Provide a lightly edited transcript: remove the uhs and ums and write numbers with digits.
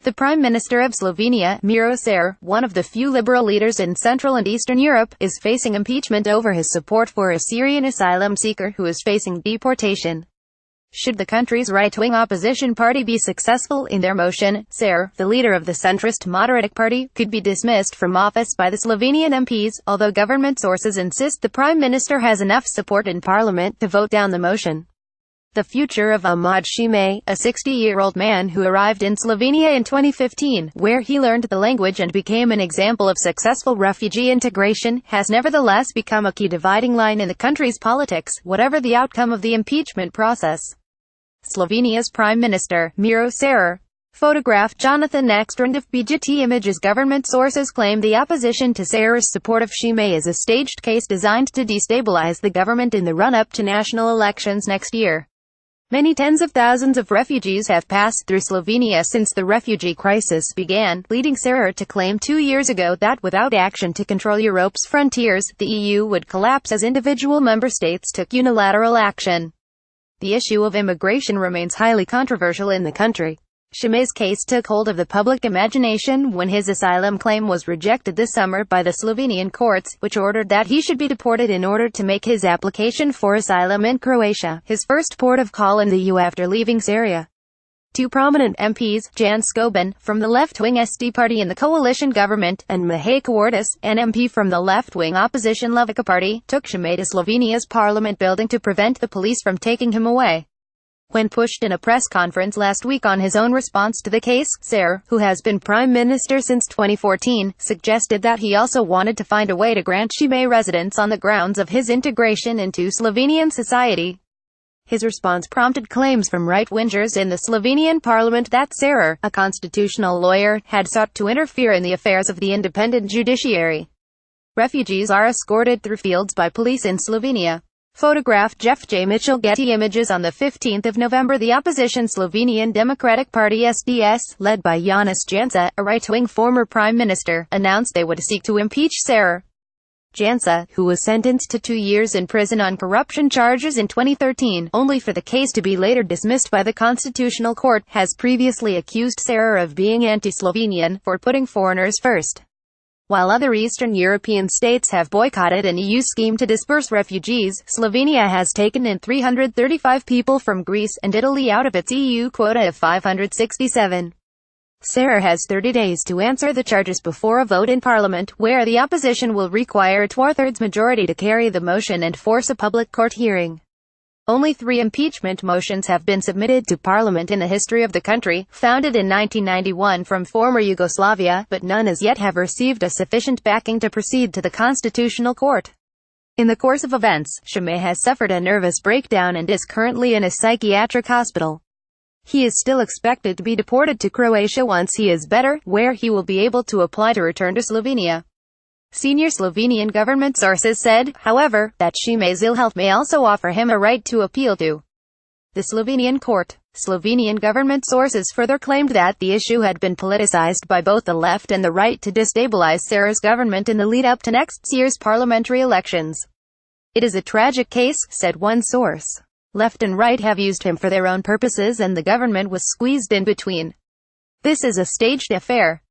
The Prime Minister of Slovenia, Miro Cerar, one of the few liberal leaders in Central and Eastern Europe, is facing impeachment over his support for a Syrian asylum seeker who is facing deportation. Should the country's right-wing opposition party be successful in their motion, Cerar, the leader of the centrist Moderatic Party, could be dismissed from office by the Slovenian MPs, although government sources insist the Prime Minister has enough support in Parliament to vote down the motion. The future of Ahmad Shimay, a 60-year-old man who arrived in Slovenia in 2015, where he learned the language and became an example of successful refugee integration, has nevertheless become a key dividing line in the country's politics, whatever the outcome of the impeachment process. Slovenia's Prime Minister, Miro Cerar, photograph Jonathan Ekstrand of PGT Images. Government sources claim the opposition to Cerar's support of Shimay is a staged case designed to destabilize the government in the run-up to national elections next year. Many tens of thousands of refugees have passed through Slovenia since the refugee crisis began, leading Cerar to claim 2 years ago that without action to control Europe's frontiers, the EU would collapse as individual member states took unilateral action. The issue of immigration remains highly controversial in the country. Shimay's case took hold of the public imagination when his asylum claim was rejected this summer by the Slovenian courts, which ordered that he should be deported in order to make his application for asylum in Croatia, his first port of call in the EU after leaving Syria. Two prominent MPs, Jan Skoban, from the left-wing SD party in the coalition government, and Mihai Kawartis, an MP from the left-wing opposition Levica party, took Shimay to Slovenia's parliament building to prevent the police from taking him away. When pushed in a press conference last week on his own response to the case, Cerar, who has been prime minister since 2014, suggested that he also wanted to find a way to grant Shimay residence on the grounds of his integration into Slovenian society. His response prompted claims from right-wingers in the Slovenian parliament that Cerar, a constitutional lawyer, had sought to interfere in the affairs of the independent judiciary. Refugees are escorted through fields by police in Slovenia. Photograph Jeff J. Mitchell. Getty Images. On 15 November, the opposition Slovenian Democratic Party SDS, led by Janez Janša, a right-wing former prime minister, announced they would seek to impeach Cerar. Janša, who was sentenced to 2 years in prison on corruption charges in 2013, only for the case to be later dismissed by the Constitutional Court, has previously accused Cerar of being anti-Slovenian, for putting foreigners first. While other Eastern European states have boycotted an EU scheme to disperse refugees, Slovenia has taken in 335 people from Greece and Italy out of its EU quota of 567. Cerar has 30 days to answer the charges before a vote in Parliament, where the opposition will require a 2/3 majority to carry the motion and force a public court hearing. Only 3 impeachment motions have been submitted to Parliament in the history of the country, founded in 1991 from former Yugoslavia, but none as yet have received a sufficient backing to proceed to the Constitutional Court. In the course of events, Shimay has suffered a nervous breakdown and is currently in a psychiatric hospital. He is still expected to be deported to Croatia once he is better, where he will be able to apply to return to Slovenia. Senior Slovenian government sources said, however, that Shimay's ill health may also offer him a right to appeal to the Slovenian court. Slovenian government sources further claimed that the issue had been politicized by both the left and the right to destabilize Cerar's government in the lead-up to next year's parliamentary elections. It is a tragic case, said one source. Left and right have used him for their own purposes and the government was squeezed in between. This is a staged affair.